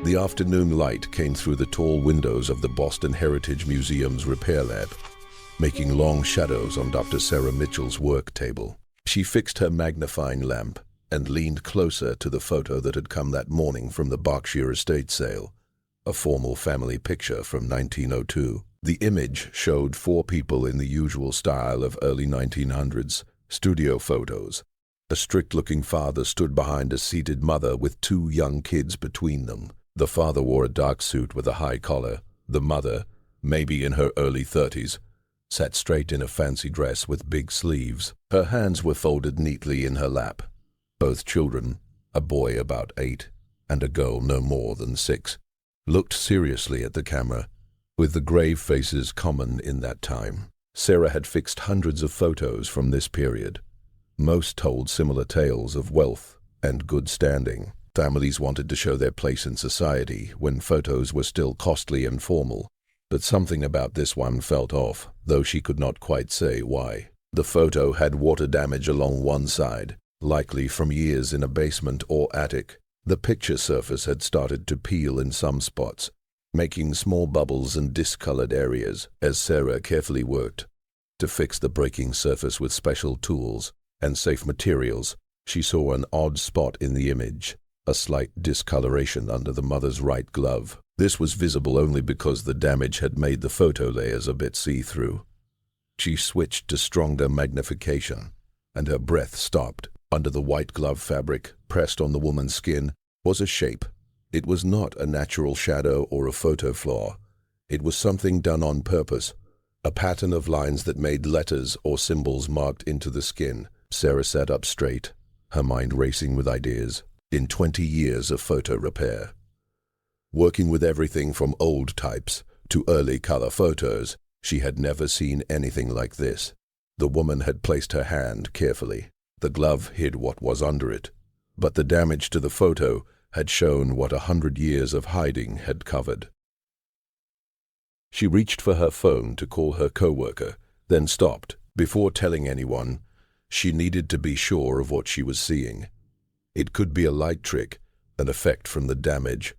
The afternoon light came through the tall windows of the Boston Heritage Museum's repair lab, making long shadows on Dr. Sarah Mitchell's work table. She fixed her magnifying lamp and leaned closer to the photo that had come that morning from the Berkshire estate sale, a formal family picture from 1902. The image showed four people in the usual style of early 1900s studio photos. A strict-looking father stood behind a seated mother with two young kids between them. The father wore a dark suit with a high collar. The mother, maybe in her early 30s, sat straight in a fancy dress with big sleeves. Her hands were folded neatly in her lap. Both children, a boy about 8 and a girl no more than 6, looked seriously at the camera, with the grave faces common in that time. Sarah had fixed hundreds of photos from this period. Most told similar tales of wealth and good standing. Families wanted to show their place in society when photos were still costly and formal. But something about this one felt off, though she could not quite say why. The photo had water damage along one side, likely from years in a basement or attic. The picture surface had started to peel in some spots, making small bubbles and discolored areas. As Sarah carefully worked to fix the breaking surface with special tools and safe materials, she saw an odd spot in the image, a slight discoloration under the mother's right glove. This was visible only because the damage had made the photo layers a bit see-through. She switched to stronger magnification, and her breath stopped. Under the white glove fabric, pressed on the woman's skin, was a shape. It was not a natural shadow or a photo flaw. It was something done on purpose, a pattern of lines that made letters or symbols marked into the skin. Sarah sat up straight, her mind racing with ideas. In 20 years of photo repair, working with everything from old types to early color photos, she had never seen anything like this. The woman had placed her hand carefully. The glove hid what was under it, but the damage to the photo had shown what 100 years of hiding had covered. She reached for her phone to call her coworker, then stopped. Before telling anyone, she needed to be sure of what she was seeing. It could be a light trick, an effect from the damage,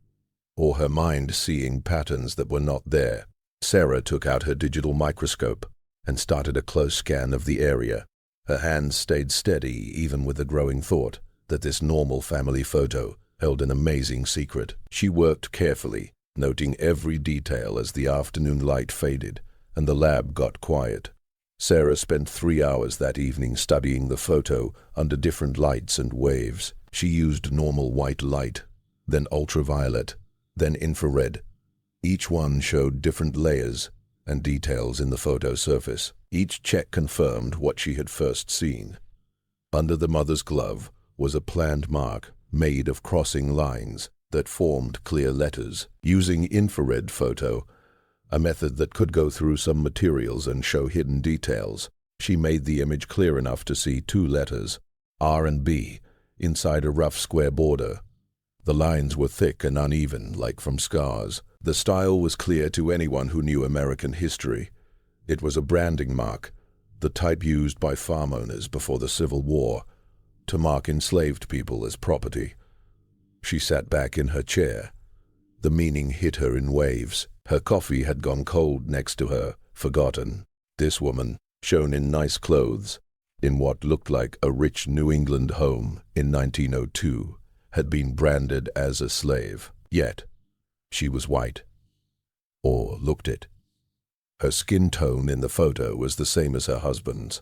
or her mind seeing patterns that were not there. Sarah took out her digital microscope and started a close scan of the area. Her hands stayed steady even with the growing thought that this normal family photo held an amazing secret. She worked carefully, noting every detail as the afternoon light faded and the lab got quiet. Sarah spent 3 hours that evening studying the photo under different lights and waves. She used normal white light, then ultraviolet, then infrared. Each one showed different layers and details in the photo surface. Each check confirmed what she had first seen. Under the mother's glove was a planned mark made of crossing lines that formed clear letters. Using infrared photo, a method that could go through some materials and show hidden details, she made the image clear enough to see 2 letters, R and B, inside a rough square border. The lines were thick and uneven, like from scars. The style was clear to anyone who knew American history. It was a branding mark, the type used by farm owners before the Civil War to mark enslaved people as property. She sat back in her chair. The meaning hit her in waves. Her coffee had gone cold next to her, forgotten. This woman, shown in nice clothes, in what looked like a rich New England home in 1902, had been branded as a slave. Yet, she was white, or looked it. Her skin tone in the photo was the same as her husband's.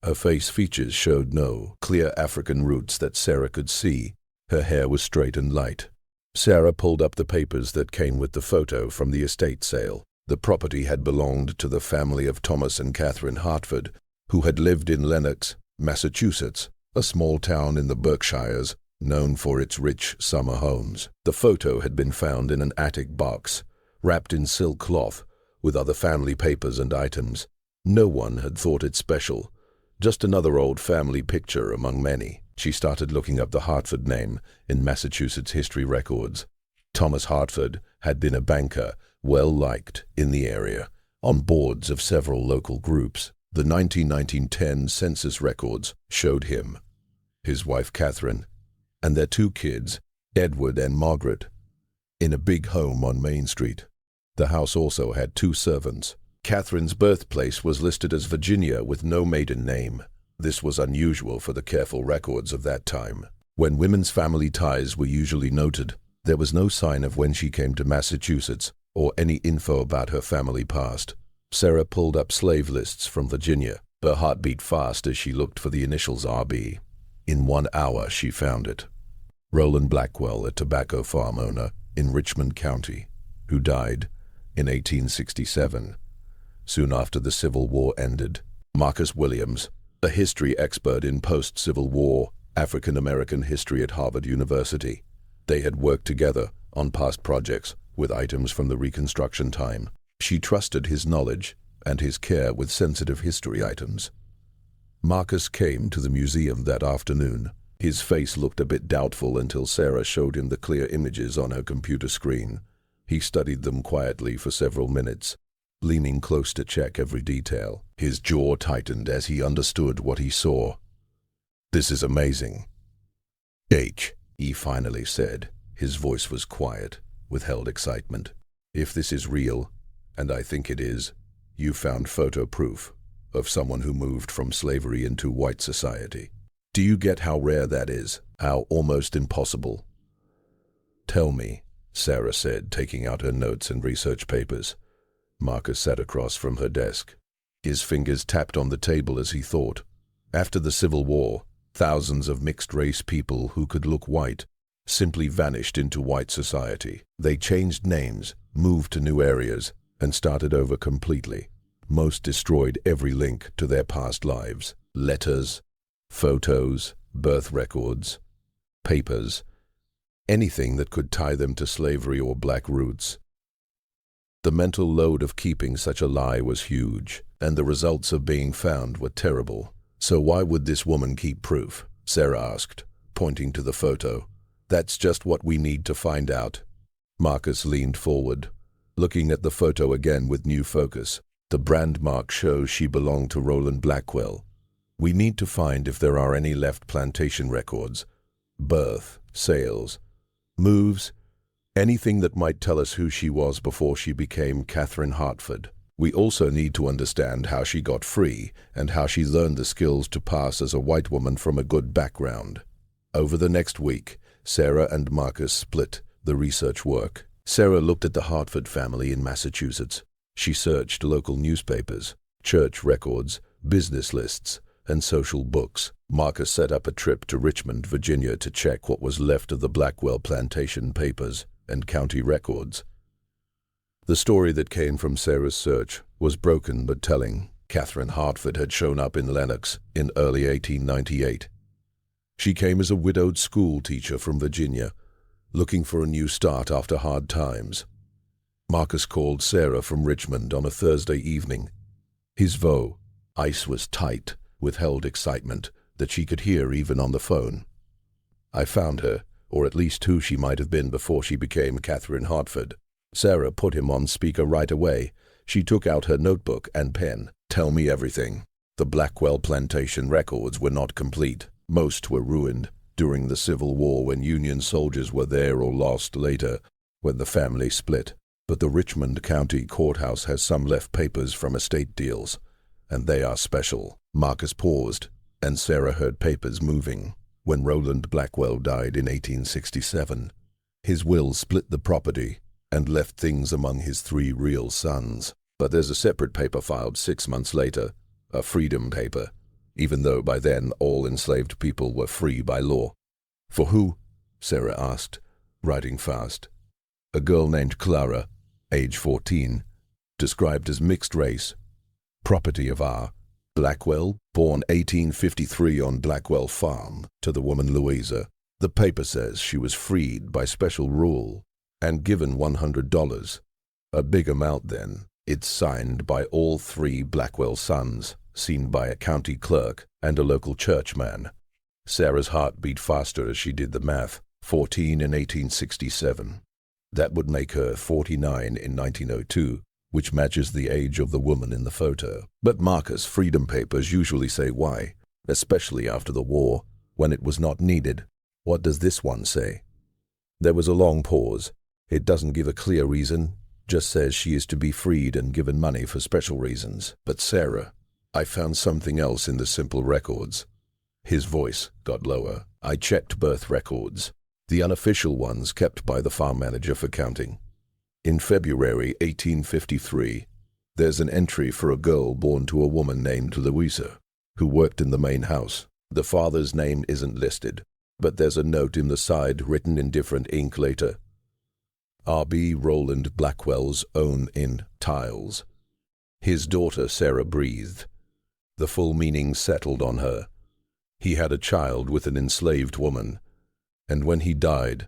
Her face features showed no clear African roots that Sarah could see. Her hair was straight and light. Sarah pulled up the papers that came with the photo from the estate sale. The property had belonged to the family of Thomas and Catherine Hartford, who had lived in Lenox, Massachusetts, a small town in the Berkshires, known for its rich summer homes. The photo had been found in an attic box, wrapped in silk cloth, with other family papers and items. No one had thought it special, just another old family picture among many. She started looking up the Hartford name in Massachusetts history records. Thomas Hartford had been a banker, well-liked in the area, on boards of several local groups. The 1910 Census records showed him, his wife Catherine, and their 2 kids, Edward and Margaret, in a big home on Main Street. The house also had 2 servants. Catherine's birthplace was listed as Virginia with no maiden name. This was unusual for the careful records of that time. When women's family ties were usually noted, there was no sign of when she came to Massachusetts or any info about her family past. Sarah pulled up slave lists from Virginia. Her heart beat fast as she looked for the initials RB. In 1 hour, she found it. Roland Blackwell, a tobacco farm owner in Richmond County, who died in 1867, soon after the Civil War ended. Marcus Williams, a history expert in post-Civil War African American history at Harvard University. They had worked together on past projects with items from the Reconstruction time. She trusted his knowledge and his care with sensitive history items. Marcus came to the museum that afternoon. His face looked a bit doubtful until Sarah showed him the clear images on her computer screen. He studied them quietly for several minutes, leaning close to check every detail. His jaw tightened as he understood what he saw. "This is amazing." He finally said. His voice was quiet, with held excitement. "If this is real, and I think it is, you found photo proof of someone who moved from slavery into white society. Do you get how rare that is? How almost impossible?" "Tell me," Sarah said, taking out her notes and research papers. Marcus sat across from her desk. His fingers tapped on the table as he thought. After the Civil War, thousands of mixed-race people who could look white simply vanished into white society. They changed names, moved to new areas, and started over completely. Most destroyed every link to their past lives. Letters, photos, birth records, papers, anything that could tie them to slavery or black roots. The mental load of keeping such a lie was huge, and the results of being found were terrible. "So why would this woman keep proof?" Sarah asked, pointing to the photo. "That's just what we need to find out." Marcus leaned forward, looking at the photo again with new focus. "The brand mark shows she belonged to Roland Blackwell. We need to find if there are any left plantation records, birth, sales, moves, anything that might tell us who she was before she became Catherine Hartford. We also need to understand how she got free and how she learned the skills to pass as a white woman from a good background." Over the next week, Sarah and Marcus split the research work. Sarah looked at the Hartford family in Massachusetts. She searched local newspapers, church records, business lists, and social books. Marcus set up a trip to Richmond, Virginia to check what was left of the Blackwell Plantation papers and county records. The story that came from Sarah's search was broken but telling. Catherine Hartford had shown up in Lenox in early 1898. She came as a widowed school teacher from Virginia, looking for a new start after hard times. Marcus called Sarah from Richmond on a Thursday evening. His voice was tight, with held excitement that she could hear even on the phone. "I found her, or at least who she might have been before she became Catherine Hartford." Sarah put him on speaker right away. She took out her notebook and pen. "Tell me everything." The Blackwell Plantation records were not complete. Most were ruined during the Civil War when Union soldiers were there, or lost later when the family split. But the Richmond County Courthouse has some left papers from estate deals, and they are special. Marcus paused, and Sarah heard papers moving. When Roland Blackwell died in 1867, his will split the property and left things among his 3 real sons. But there's a separate paper filed 6 months later, a freedom paper, even though by then all enslaved people were free by law. "For who?" Sarah asked, writing fast. "A girl named Clara, age 14, described as mixed race, property of R. Blackwell, born 1853 on Blackwell Farm, to the woman Louisa. The paper says she was freed by special rule and given $100. A big amount then. It's signed by all 3 Blackwell sons, seen by a county clerk and a local churchman." Sarah's heart beat faster as she did the math. 14 in 1867. That would make her 49 in 1902, which matches the age of the woman in the photo. "But Marcus, freedom papers usually say why, especially after the war, when it was not needed. What does this one say?" There was a long pause. It doesn't give a clear reason, just says she is to be freed and given money for special reasons. But Sarah, I found something else in the simple records. His voice got lower. I checked birth records, the unofficial ones kept by the farm manager for counting. In February 1853, there's an entry for a girl born to a woman named Louisa, who worked in the main house. The father's name isn't listed, but there's a note in the side written in different ink later. R.B. Roland Blackwell's own in tiles. His daughter Sarah breathed. The full meaning settled on her. He had a child with an enslaved woman, and when he died,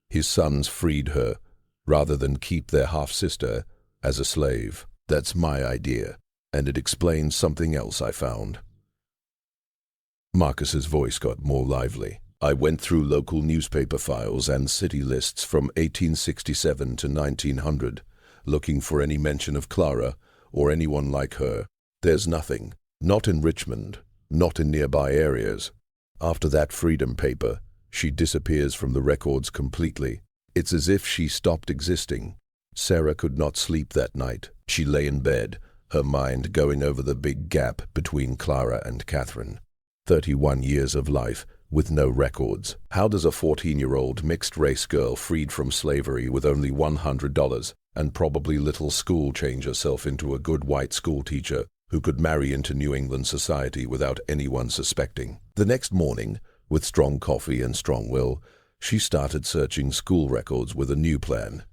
his sons freed her, rather than keep their half-sister as a slave. That's my idea, and it explains something else I found. Marcus's voice got more lively. I went through local newspaper files and city lists from 1867 to 1900, looking for any mention of Clara or anyone like her. There's nothing. Not in Richmond, not in nearby areas. After that freedom paper, she disappears from the records completely. It's as if she stopped existing. Sarah could not sleep that night. She lay in bed, her mind going over the big gap between Clara and Catherine. 31 years of life with no records. How does a 14-year-old mixed-race girl freed from slavery with only $100 and probably little school change herself into a good white school teacher who could marry into New England society without anyone suspecting? The next morning, with strong coffee and strong will, she started searching school records with a new plan.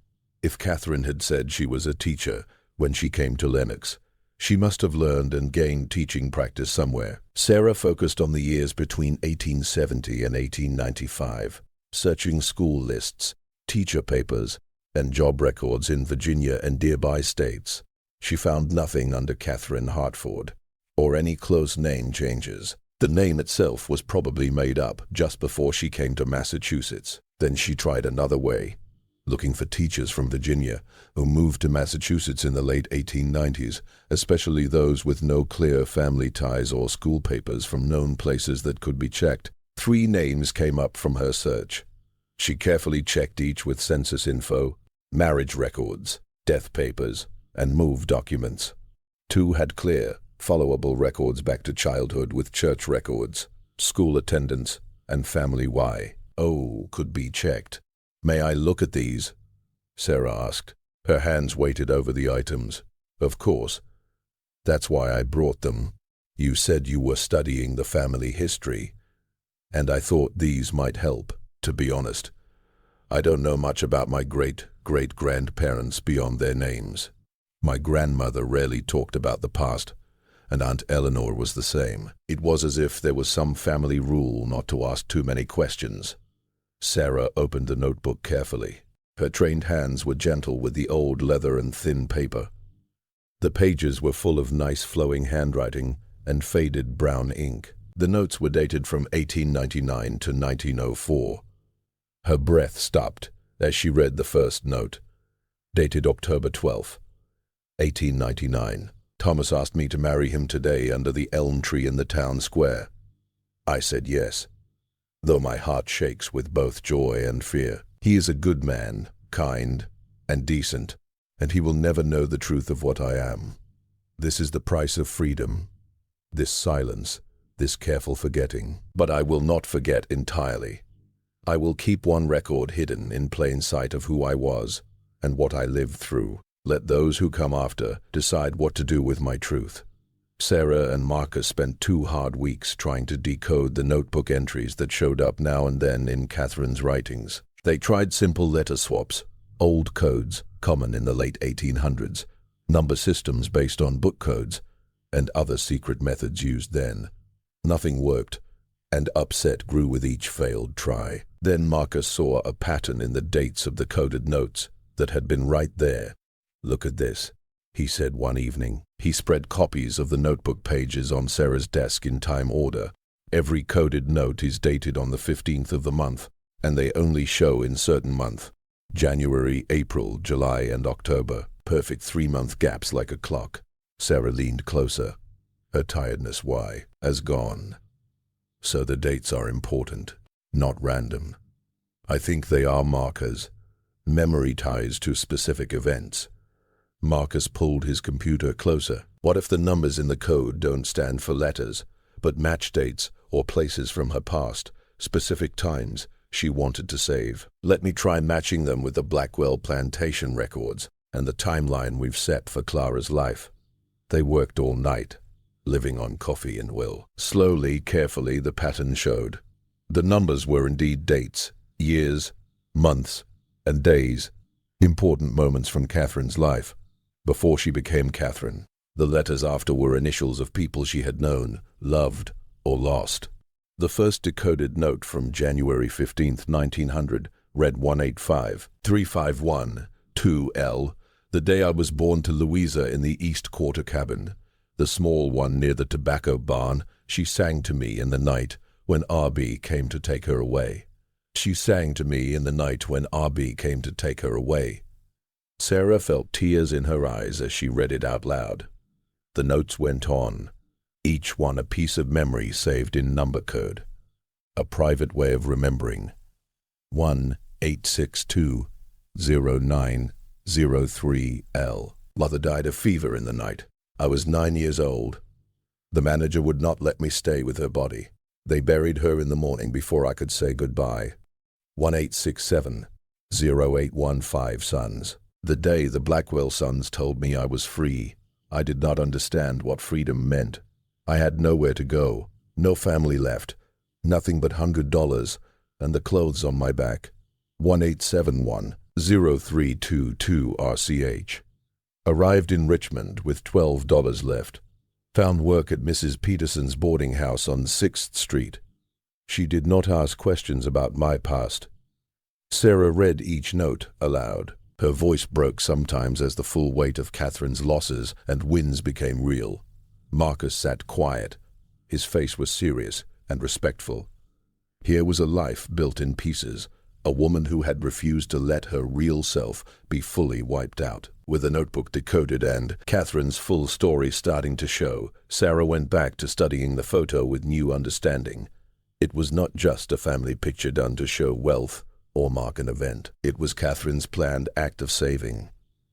If Catherine had said she was a teacher when she came to Lenox, she must have learned and gained teaching practice somewhere. Sarah focused on the years between 1870 and 1895, searching school lists, teacher papers, and job records in Virginia and nearby states. She found nothing under Catherine Hartford, or any close name changes. The name itself was probably made up just before she came to Massachusetts. Then she tried another way, looking for teachers from Virginia who moved to Massachusetts in the late 1890s, especially those with no clear family ties or school papers from known places that could be checked. 3 names came up from her search. She carefully checked each with census info, marriage records, death papers, and move documents. 2 had clear, followable records back to childhood with church records, school attendance, and family Y.O. could be checked. "May I look at these?" Sarah asked. Her hands weighted over the items. "Of course. That's why I brought them. You said you were studying the family history, and I thought these might help. To be honest, I don't know much about my great-great-grandparents beyond their names. My grandmother rarely talked about the past, and Aunt Eleanor was the same. It was as if there was some family rule not to ask too many questions." Sarah opened the notebook carefully. Her trained hands were gentle with the old leather and thin paper. The pages were full of nice flowing handwriting and faded brown ink. The notes were dated from 1899 to 1904. Her breath stopped as she read the first note, dated October 12, 1899. "Thomas asked me to marry him today under the elm tree in the town square. I said yes, though my heart shakes with both joy and fear. He is a good man, kind, and decent, and he will never know the truth of what I am. This is the price of freedom, this silence, this careful forgetting. But I will not forget entirely. I will keep one record hidden in plain sight of who I was and what I lived through. Let those who come after decide what to do with my truth." Sarah and Marcus spent 2 hard weeks trying to decode the notebook entries that showed up now and then in Catherine's writings. They tried simple letter swaps, old codes common in the late 1800s, number systems based on book codes, and other secret methods used then. Nothing worked, and upset grew with each failed try. Then Marcus saw a pattern in the dates of the coded notes that had been right there. "Look at this," he said one evening. He spread copies of the notebook pages on Sarah's desk in time order. Every coded note is dated on the 15th of the month, and they only show in certain months: January, April, July, and October. Perfect 3-month gaps like a clock. Sarah leaned closer. Her tiredness has gone. "So the dates are important, not random. I think they are markers, Memory ties to specific events. Marcus pulled his computer closer. What if the numbers in the code don't stand for letters, but match dates or places from her past, specific times she wanted to save? Let me try matching them with the Blackwell Plantation records and the timeline we've set for Clara's life. They worked all night, living on coffee and will. Slowly, carefully, the pattern showed. The numbers were indeed dates, years, months, and days, important moments from Catherine's life, before she became Catherine. The letters after were initials of people she had known, loved, or lost. The first decoded note from January 15, 1900, read 185-351-2L, the day I was born to Louisa in the East Quarter cabin, the small one near the tobacco barn. She sang to me in the night when RB came to take her away. She sang to me in the night when RB came to take her away. Sarah felt tears in her eyes as she read it out loud. The notes went on, each one a piece of memory saved in number code. A private way of remembering. 1-862-0903L. Mother died of fever in the night. I was 9 years old. The manager would not let me stay with her body. They buried her in the morning before I could say goodbye. 1-867-0815 Sons. The day the Blackwell Sons told me I was free, I did not understand what freedom meant. I had nowhere to go, no family left, nothing but $100 and the clothes on my back. 1-871-0322-RCH. Arrived in Richmond with $12 left. Found work at Mrs. Peterson's boarding house on 6th Street. She did not ask questions about my past. Sarah read each note aloud. Her voice broke sometimes as the full weight of Catherine's losses and wins became real. Marcus sat quiet. His face was serious and respectful. Here was a life built in pieces, a woman who had refused to let her real self be fully wiped out. With the notebook decoded and Catherine's full story starting to show, Sarah went back to studying the photo with new understanding. It was not just a family picture done to show wealth or mark an event. It was Catherine's planned act of saving.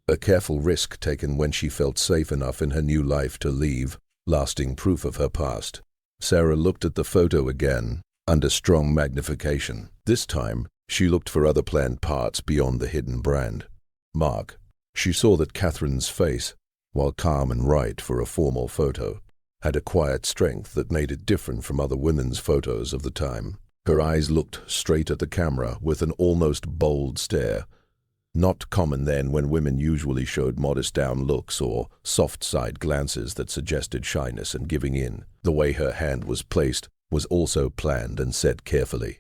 A careful risk taken when she felt safe enough in her new life to leave lasting proof of her past. Sarah looked at the photo again, under strong magnification. This time, she looked for other planned parts beyond the hidden brand. Mark. She saw that Catherine's face, while calm and right for a formal photo, had a quiet strength that made it different from other women's photos of the time. Her eyes looked straight at the camera with an almost bold stare. Not common then, when women usually showed modest down looks or soft side glances that suggested shyness and giving in. The way her hand was placed was also planned and set carefully.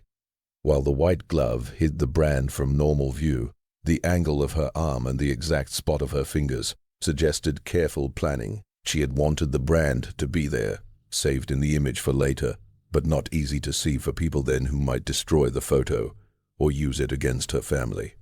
While the white glove hid the brand from normal view, the angle of her arm and the exact spot of her fingers suggested careful planning. She had wanted the brand to be there, saved in the image for later, but not easy to see for people then who might destroy the photo or use it against her family.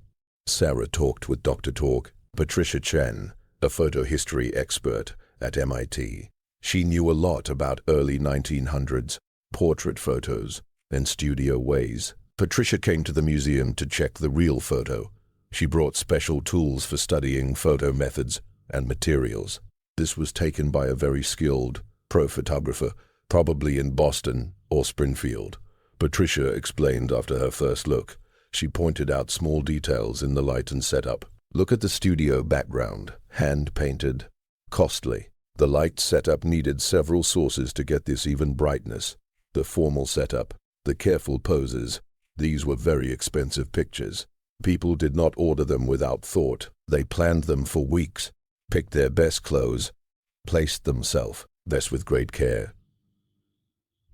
Sarah talked with Dr. Talk, Patricia Chen, a photo history expert at MIT. She knew a lot about early 1900s portrait photos and studio ways. Patricia came to the museum to check the real photo. She brought special tools for studying photo methods and materials. This was taken by a very skilled pro photographer, probably in Boston or Springfield. Patricia explained after her first look. She pointed out small details in the light and setup. Look at the studio background, hand-painted, costly. The light setup needed several sources to get this even brightness. The formal setup, the careful poses, these were very expensive pictures. People did not order them without thought. They planned them for weeks, picked their best clothes, placed themselves, this with great care.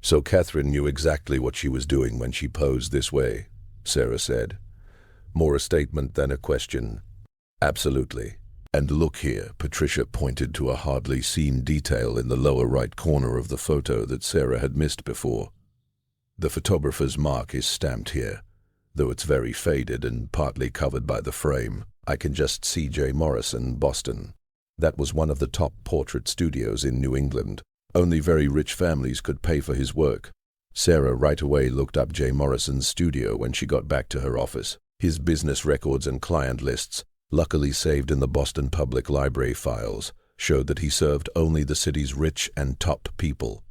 So Catherine knew exactly what she was doing when she posed this way, Sarah said. More a statement than a question. Absolutely. And look here, Patricia pointed to a hardly seen detail in the lower right corner of the photo that Sarah had missed before. The photographer's mark is stamped here, though it's very faded and partly covered by the frame. I can just see J. Morrison, Boston. That was one of the top portrait studios in New England. Only very rich families could pay for his work. Sarah right away looked up J. Morrison's studio when she got back to her office. His business records and client lists, luckily saved in the Boston Public Library files, showed that he served only the city's rich and top people.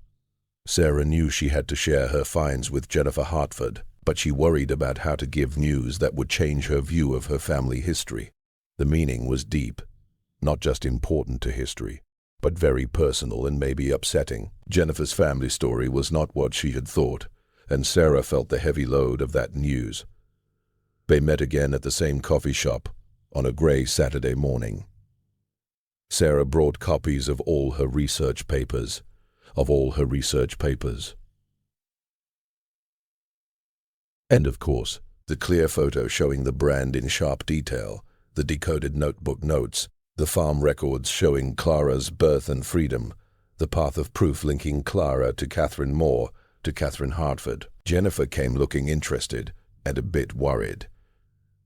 Sarah knew she had to share her finds with Jennifer Hartford, but she worried about how to give news that would change her view of her family history. The meaning was deep, not just important to history, but very personal and maybe upsetting. Jennifer's family story was not what she had thought, and Sarah felt the heavy load of that news. They met again at the same coffee shop on a gray Saturday morning. Sarah brought copies of all her research papers. And of course, the clear photo showing the brand in sharp detail, the decoded notebook notes, the farm records showing Clara's birth and freedom, the path of proof linking Clara to Catherine Moore, to Catherine Hartford. Jennifer came looking interested and a bit worried.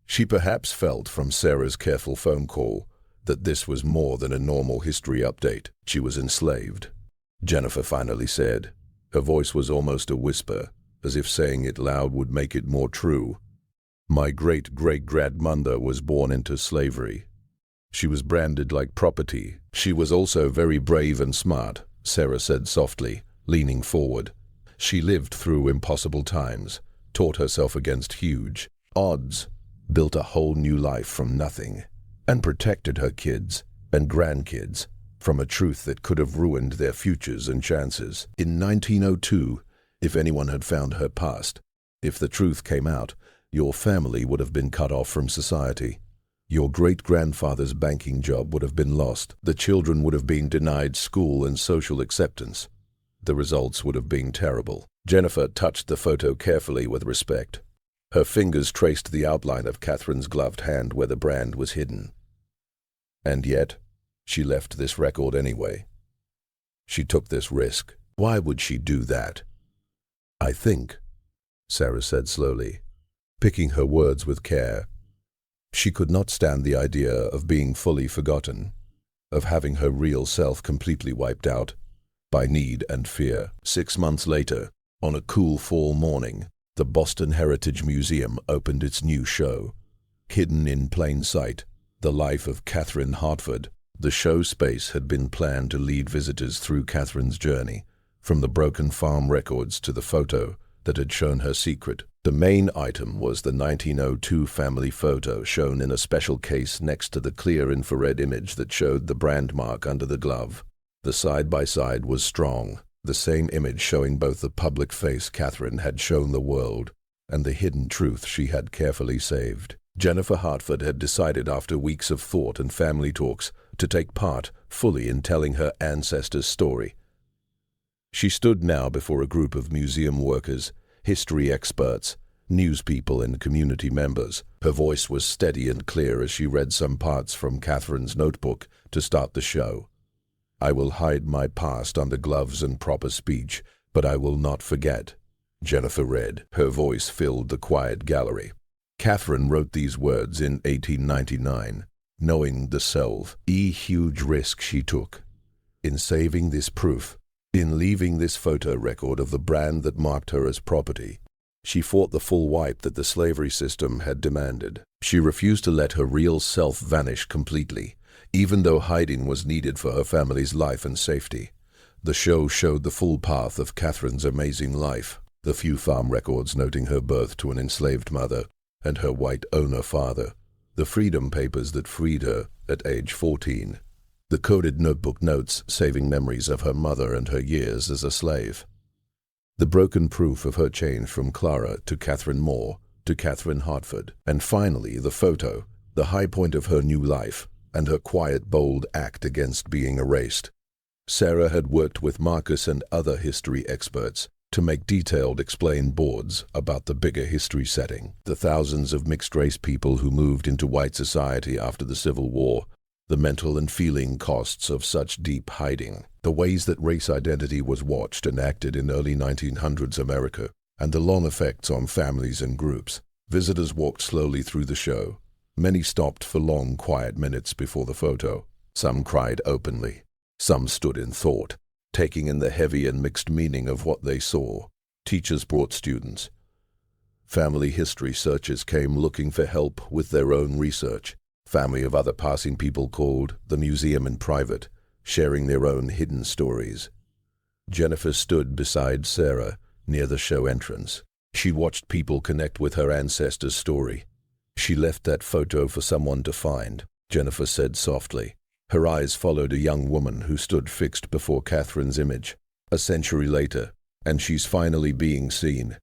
She perhaps felt from Sarah's careful phone call that this was more than a normal history update. She was enslaved. Jennifer finally said. Her voice was almost a whisper, as if saying it loud would make it more true. My great-great-grandmother was born into slavery. She was branded like property. She was also very brave and smart, Sarah said softly, leaning forward. She lived through impossible times, taught herself against huge odds, built a whole new life from nothing, and protected her kids and grandkids from a truth that could have ruined their futures and chances. In 1902, if anyone had found her past, if the truth came out, your family would have been cut off from society. Your great-grandfather's banking job would have been lost. The children would have been denied school and social acceptance. The results would have been terrible. Jennifer touched the photo carefully with respect. Her fingers traced the outline of Catherine's gloved hand where the brand was hidden. And yet, she left this record anyway. She took this risk. Why would she do that? I think, Sarah said slowly, picking her words with care. She could not stand the idea of being fully forgotten, of having her real self completely wiped out by need and fear. 6 months later, on a cool fall morning, the Boston Heritage Museum opened its new show. Hidden in plain sight, The Life of Catherine Hartford. The show space had been planned to lead visitors through Catherine's journey, from the broken farm records to the photo that had shown her secret. The main item was the 1902 family photo shown in a special case next to the clear infrared image that showed the brand mark under the glove. The side-by-side was strong, the same image showing both the public face Catherine had shown the world and the hidden truth she had carefully saved. Jennifer Hartford had decided after weeks of thought and family talks to take part fully in telling her ancestors' story. She stood now before a group of museum workers, history experts, news people and community members. Her voice was steady and clear as she read some parts from Catherine's notebook to start the show. I will hide my past under gloves and proper speech, but I will not forget. Jennifer read. Her voice filled the quiet gallery. Catherine wrote these words in 1899, knowing the huge risk she took in saving this proof, in leaving this photo record of the brand that marked her as property. She fought the full wipe that the slavery system had demanded. She refused to let her real self vanish completely, even though hiding was needed for her family's life and safety. The show showed the full path of Catherine's amazing life, the few farm records noting her birth to an enslaved mother and her white owner father, the freedom papers that freed her at age 14, the coded notebook notes saving memories of her mother and her years as a slave, the broken proof of her change from Clara to Catherine Moore to Catherine Hartford, and finally the photo, the high point of her new life and her quiet, bold act against being erased. Sarah had worked with Marcus and other history experts to make detailed explained boards about the bigger history setting, the thousands of mixed-race people who moved into white society after the Civil War, the mental and feeling costs of such deep hiding, the ways that race identity was watched and acted in early 1900s America, and the long effects on families and groups. Visitors walked slowly through the show. Many stopped for long, quiet minutes before the photo. Some cried openly. Some stood in thought, taking in the heavy and mixed meaning of what they saw. Teachers brought students. Family history searchers came looking for help with their own research. Family of other passing people called the museum in private, sharing their own hidden stories. Jennifer stood beside Sarah near the show entrance. She watched people connect with her ancestors' story. She left that photo for someone to find, Jennifer said softly. Her eyes followed a young woman who stood fixed before Catherine's image. A century later, and she's finally being seen.